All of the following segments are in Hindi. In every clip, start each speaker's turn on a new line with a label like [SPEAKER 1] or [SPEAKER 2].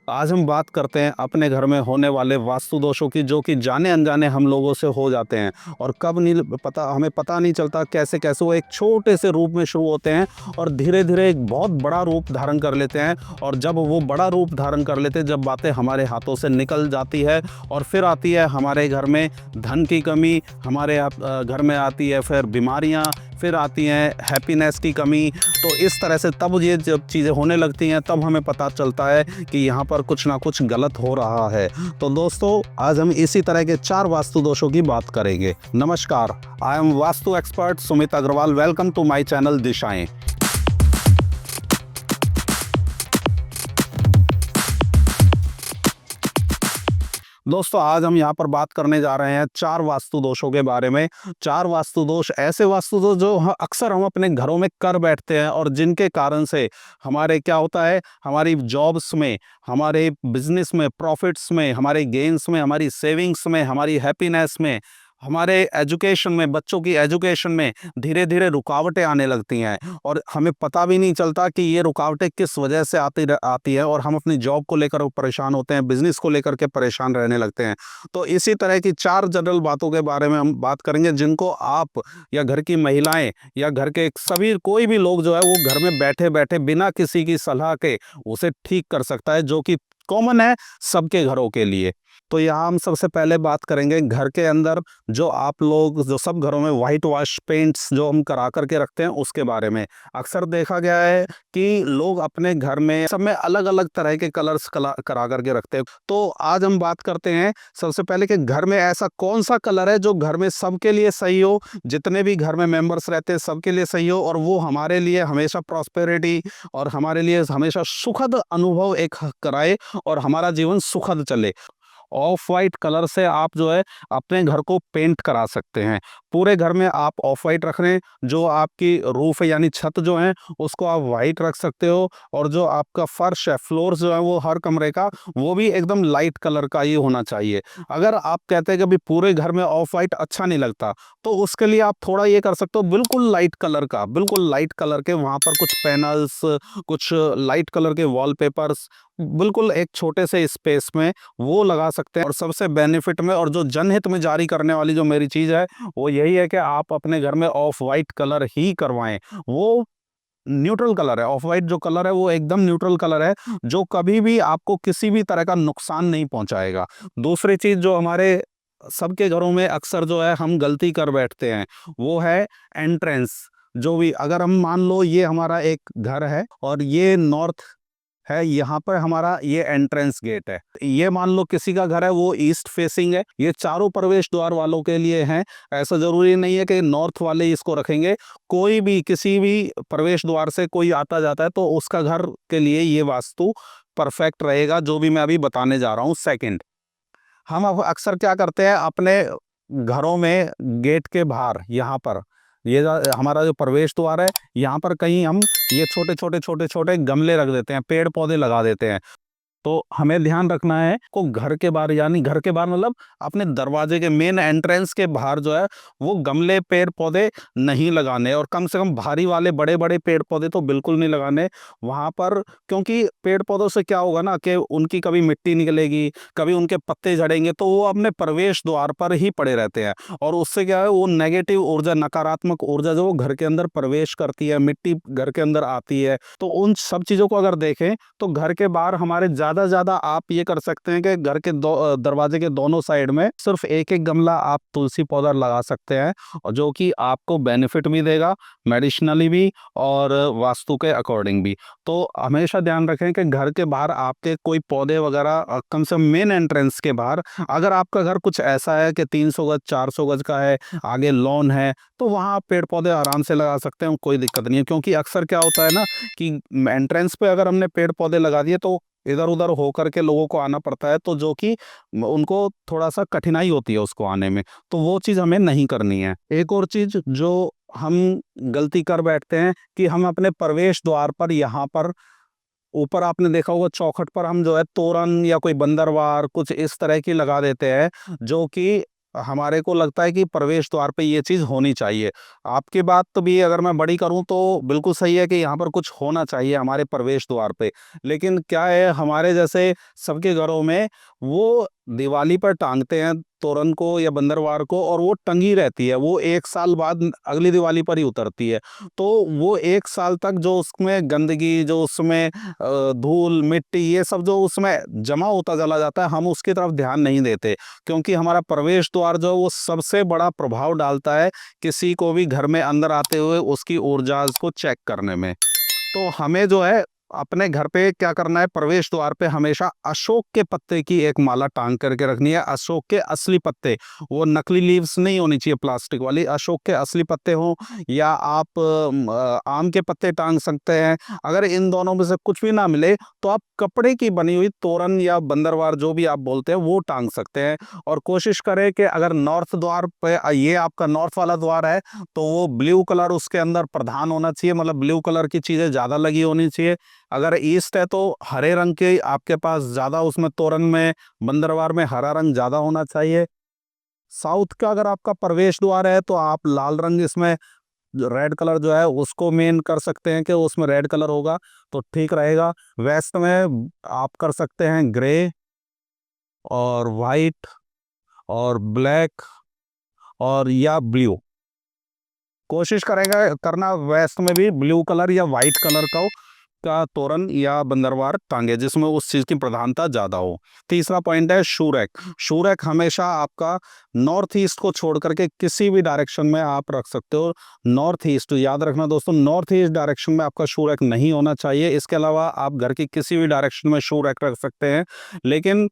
[SPEAKER 1] आज हम बात करते हैं अपने घर में होने वाले वास्तु दोषों की, जो कि जाने अनजाने हम लोगों से हो जाते हैं और कब नहीं पता, हमें पता नहीं चलता कैसे कैसे वो एक छोटे से रूप में शुरू होते हैं और धीरे धीरे एक बहुत बड़ा रूप धारण कर लेते हैं। और जब वो बड़ा रूप धारण कर लेते हैं, जब बातें हमारे हाथों से निकल जाती है और फिर आती है हमारे घर में धन की कमी, हमारे घर में आती है फिर बीमारियाँ, फिर आती हैं हैप्पीनेस की कमी। तो इस तरह से तब ये जब चीज़ें होने लगती हैं, तब हमें पता चलता है कि यहाँ पर कुछ ना कुछ गलत हो रहा है। तो दोस्तों, आज हम इसी तरह के 4 वास्तु दोषों की बात करेंगे। नमस्कार, I am Vastu expert Sumit Agarwal. Welcome to my channel दिशाएं। दोस्तों, आज हम यहाँ पर बात करने जा रहे हैं 4 वास्तु दोषों के बारे में। 4 वास्तु दोष, ऐसे वास्तु दोष जो अक्सर हम अपने घरों में कर बैठते हैं और जिनके कारण से हमारे क्या होता है, हमारी जॉब्स में, हमारे बिजनेस में, प्रॉफिट्स में, हमारे गेन्स में, हमारी सेविंग्स में, हमारी हैप्पीनेस में, हमारे एजुकेशन में, बच्चों की एजुकेशन में धीरे धीरे रुकावटें आने लगती हैं और हमें पता भी नहीं चलता कि ये रुकावटें किस वजह से आती है और हम अपनी जॉब को लेकर परेशान होते हैं, बिजनेस को लेकर के परेशान रहने लगते हैं। तो इसी तरह की 4 जनरल बातों के बारे में हम बात करेंगे, जिनको आप या घर की महिलाएं या घर के सभी कोई भी लोग जो है वो घर में बैठे बैठे बिना किसी की सलाह के उसे ठीक कर सकता है, जो कि कॉमन है सबके घरों के लिए। तो यहाँ हम सबसे पहले बात करेंगे घर के अंदर जो आप लोग, जो सब घरों में वाइट वॉश पेंट्स जो हम करा करके रखते हैं उसके बारे में। अक्सर देखा गया है कि लोग अपने घर में सब में अलग अलग तरह के कलर्स करा करके रखते हैं। तो आज हम बात करते हैं सबसे पहले कि घर में ऐसा कौन सा कलर है जो घर में सबके लिए सही हो, जितने भी घर में मेंबर्स रहते हैं सबके लिए सही हो, और वो हमारे लिए हमेशा प्रॉस्पेरिटी और हमारे लिए हमेशा सुखद अनुभव एक कराए और हमारा जीवन सुखद चले। ऑफ वाइट कलर से आप जो है अपने घर को पेंट करा सकते हैं। पूरे घर में आप ऑफ वाइट रख रहे हैं, जो आपकी रूफ है यानी छत जो है उसको आप वाइट रख सकते हो, और जो आपका फर्श है, फ्लोर जो है वो हर कमरे का वो भी एकदम लाइट कलर का ही होना चाहिए। अगर आप कहते हैं कि अभी पूरे घर में ऑफ वाइट अच्छा नहीं लगता, तो उसके लिए आप थोड़ा ये कर सकते हो, बिल्कुल लाइट कलर का, बिल्कुल लाइट कलर के वहाँ पर कुछ पैनल्स, कुछ लाइट कलर के वॉलपेपर्स बिल्कुल एक छोटे से स्पेस में वो लगा सकते हैं। और सबसे बेनिफिट में और जो जनहित में जारी करने वाली जो मेरी चीज़ है वो यही है कि आप अपने घर में ऑफ वाइट कलर ही करवाएं। वो न्यूट्रल कलर है, ऑफ वाइट जो कलर है वो एकदम न्यूट्रल कलर है, जो कभी भी आपको किसी भी तरह का नुकसान नहीं पहुंचाएगा। दूसरी चीज़ जो हमारे सबके घरों में अक्सर जो है हम गलती कर बैठते हैं, वो है एंट्रेंस। जो भी, अगर हम मान लो ये हमारा एक घर है और ये नॉर्थ है, यहाँ पर हमारा ये एंट्रेंस गेट है। ये मान लो किसी का घर है वो ईस्ट फेसिंग है, ये चारों प्रवेश द्वार वालों के लिए हैं। ऐसा जरूरी नहीं है कि नॉर्थ वाले इसको रखेंगे। कोई भी किसी भी प्रवेश द्वार से कोई आता जाता है तो उसका घर के लिए ये वास्तु परफेक्ट रहेगा, जो भी मैं अभी बताने जा रहा हूँ। सेकंड, हम अब अक्सर क्या करते हैं अपने घरों में गेट के बाहर, यहाँ पर हमारा जो प्रवेश द्वार है, यहाँ पर कहीं हम ये छोटे छोटे छोटे छोटे गमले रख देते हैं, पेड़ पौधे लगा देते हैं। तो हमें ध्यान रखना है को घर के बाहर, यानी घर के बाहर मतलब अपने दरवाजे के मेन एंट्रेंस के बाहर जो है वो गमले पेड़ पौधे नहीं लगाने, और कम से कम भारी वाले बड़े बड़े पेड़ पौधे तो बिल्कुल नहीं लगाने वहाँ पर। क्योंकि पेड़ पौधों से क्या होगा ना कि उनकी कभी मिट्टी निकलेगी, कभी उनके पत्ते झड़ेंगे, तो वो अपने प्रवेश द्वार पर ही पड़े रहते हैं और उससे क्या है, वो नेगेटिव ऊर्जा, नकारात्मक ऊर्जा जो वो घर के अंदर प्रवेश करती है, मिट्टी घर के अंदर आती है। तो उन सब चीज़ों को अगर देखें तो घर के बाहर हमारे ज़्यादा ज़्यादा आप ये कर सकते हैं कि घर के दरवाजे के दोनों साइड में सिर्फ एक एक गमला आप तुलसी पौधा लगा सकते हैं, और जो कि आपको बेनिफिट भी देगा, मेडिसिनली भी और वास्तु के अकॉर्डिंग भी। तो हमेशा ध्यान रखें कि घर के बाहर आपके कोई पौधे वगैरह कम से कम मेन एंट्रेंस के बाहर, अगर आपका घर कुछ ऐसा है कि 300 गज 400 गज का है, आगे लॉन है, तो वहाँ आप पेड़ पौधे आराम से लगा सकते हैं, कोई दिक्कत नहीं है। क्योंकि अक्सर क्या होता है ना कि एंट्रेंस पे अगर हमने पेड़ पौधे लगा दिए तो इधर उधर होकर के लोगों को आना पड़ता है, तो जो कि उनको थोड़ा सा कठिनाई होती है उसको आने में, तो वो चीज़ हमें नहीं करनी है। एक और चीज़ जो हम गलती कर बैठते हैं कि हम अपने प्रवेश द्वार पर, यहाँ पर ऊपर आपने देखा होगा चौखट पर हम जो है तोरण या कोई बंदरवार कुछ इस तरह की लगा देते हैं, जो कि हमारे को लगता है कि प्रवेश द्वार पे ये चीज़ होनी चाहिए। आपकी बात तो भी अगर मैं बड़ी करूँ तो बिल्कुल सही है कि यहाँ पर कुछ होना चाहिए हमारे प्रवेश द्वार पे। लेकिन क्या है, हमारे जैसे सबके घरों में वो दिवाली पर टाँगते हैं तोरण को या बंदरवार को, और वो टंगी रहती है। वो 1 साल बाद अगली दिवाली पर ही उतरती है। तो वो 1 साल तक जो उसमें गंदगी, जो उसमें धूल, मिट्टी, ये सब जो उसमें जमा होता चला जाता है, हम उसकी तरफ ध्यान नहीं देते। क्योंकि हमारा प्रवेश द्वार जो है वो सबसे बड़ा प्रभाव डालता है किसी को भी घर में अंदर आते हुए उसकी ऊर्जा को चेक करने में। तो हमें जो है अपने घर पे क्या करना है, प्रवेश द्वार पे हमेशा अशोक के पत्ते की एक माला टांग करके रखनी है। अशोक के असली पत्ते, वो नकली लीव्स नहीं होनी चाहिए प्लास्टिक वाली, अशोक के असली पत्ते हो, या आप आम के पत्ते टांग सकते हैं। अगर इन दोनों में से कुछ भी ना मिले तो आप कपड़े की बनी हुई तोरण या बंदरवार जो भी आप बोलते हैं वो टांग सकते हैं। और कोशिश करें कि अगर नॉर्थ द्वार पे, ये आपका नॉर्थ वाला द्वार है, तो वो ब्लू कलर उसके अंदर प्रधान होना चाहिए, मतलब ब्लू कलर की चीजें ज्यादा लगी होनी चाहिए। अगर ईस्ट है तो हरे रंग के आपके पास ज्यादा, उसमें तोरण में, बंदरवार में हरा रंग ज्यादा होना चाहिए। साउथ का अगर आपका प्रवेश द्वार है तो आप लाल रंग, इसमें रेड कलर जो है उसको मेन कर सकते हैं कि उसमें रेड कलर होगा तो ठीक रहेगा। वेस्ट में आप कर सकते हैं ग्रे और वाइट और ब्लैक और या ब्लू। कोशिश करेगा करना वेस्ट में भी ब्लू कलर या वाइट कलर का तोरण या बंदरवार टांगे जिसमें उस चीज की प्रधानता ज्यादा हो। तीसरा पॉइंट है शू रैक। शू रैक हमेशा आपका नॉर्थ ईस्ट को छोड़ करके किसी भी डायरेक्शन में आप रख सकते हो। नॉर्थ ईस्ट याद रखना दोस्तों, नॉर्थ ईस्ट डायरेक्शन में आपका शू रैक नहीं होना चाहिए। इसके अलावा आप घर की किसी भी डायरेक्शन में शू रैक रख सकते हैं, लेकिन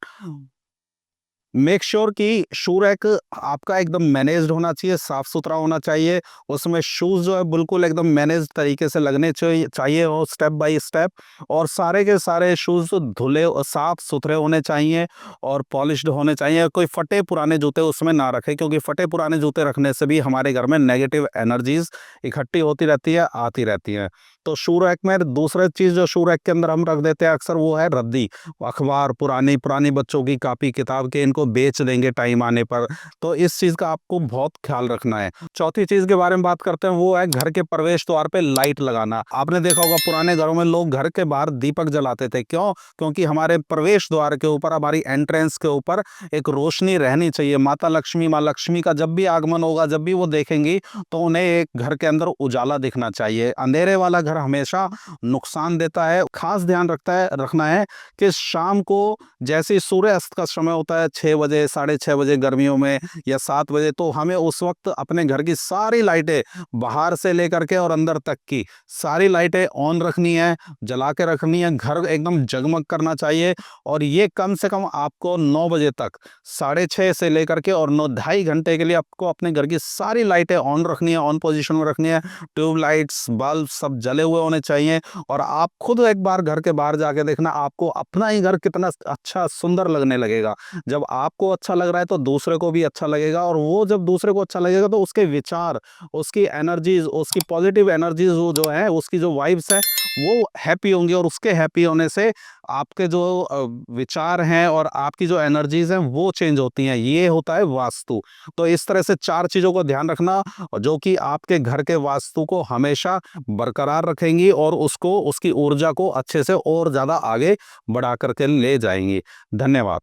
[SPEAKER 1] मेक श्योर कि शू रैक आपका एकदम मैनेज्ड होना चाहिए, साफ सुथरा होना चाहिए। उसमें शूज जो है बिल्कुल एकदम मैनेज तरीके से लगने चाहिए हो, स्टेप बाय स्टेप। और सारे के सारे शूज धुले और साफ सुथरे होने चाहिए और पॉलिश्ड होने चाहिए। कोई फटे पुराने जूते उसमें ना रखें, क्योंकि फटे पुराने जूते रखने से भी हमारे घर में नेगेटिव एनर्जीज इकट्ठी होती रहती है, आती रहती है। तो शू रैक में दूसरी चीज जो शू रैक के अंदर हम रख देते हैं अक्सर, वो है रद्दी। अखबार, पुरानी पुरानी बच्चों की कापी किताब के, इनको बेच देंगे टाइम आने पर। तो इस चीज का आपको बहुत ख्याल रखना है। चौथी चीज के बारे में बात करते हैं, वो है घर के प्रवेश द्वार पे लाइट लगाना। आपने देखा होगा पुराने घरों में लोग घर के बाहर दीपक जलाते थे। क्यों? क्योंकि हमारे प्रवेश द्वार के ऊपर, हमारी एंट्रेंस के ऊपर एक रोशनी रहनी चाहिए। माता लक्ष्मी, माँ लक्ष्मी का जब भी आगमन होगा, जब भी वो देखेंगी, तो उन्हें एक घर के अंदर उजाला दिखना चाहिए। अंधेरे वाला घर हमेशा नुकसान देता है। खास ध्यान रखना है कि शाम को जैसे ही सूर्य अस्त का समय होता है, 6 बजे, 6:30 बजे गर्मियों में, या 7 बजे, तो हमें उस वक्त अपने घर की सारी लाइटें, बाहर से लेकर के और अंदर तक की सारी लाइटें ऑन रखनी है, जला के रखनी है। घर एकदम जगमग करना चाहिए। और ये कम से कम आपको 9 बजे तक, 6:30 से लेकर के और 9 ढाई घंटे के लिए आपको अपने घर की सारी लाइटें ऑन रखनी है, ऑन पोजीशन में रखनी है। ट्यूबलाइट्स, बल्ब सब जले हुए होने चाहिए। और आप खुद एक बार घर के बाहर जाके देखना, आपको अपना ही घर कितना अच्छा सुंदर लगने लगेगा। जब आपको अच्छा लग रहा है तो दूसरे को भी अच्छा लगेगा, और वो जब दूसरे को अच्छा लगेगा तो उसके विचार, उसकी एनर्जीज, उसकी पॉजिटिव एनर्जीज, वो जो है उसकी जो वाइब्स है वो हैप्पी होंगी। और उसके हैप्पी होने से आपके जो विचार हैं और आपकी जो एनर्जीज हैं वो चेंज होती हैं। ये होता है वास्तु। तो इस तरह से 4 चीजों को ध्यान रखना, जो कि आपके घर के वास्तु को हमेशा बरकरार रखेंगी और उसको, उसकी ऊर्जा को अच्छे से और ज्यादा आगे बढ़ा करके ले जाएंगी। धन्यवाद।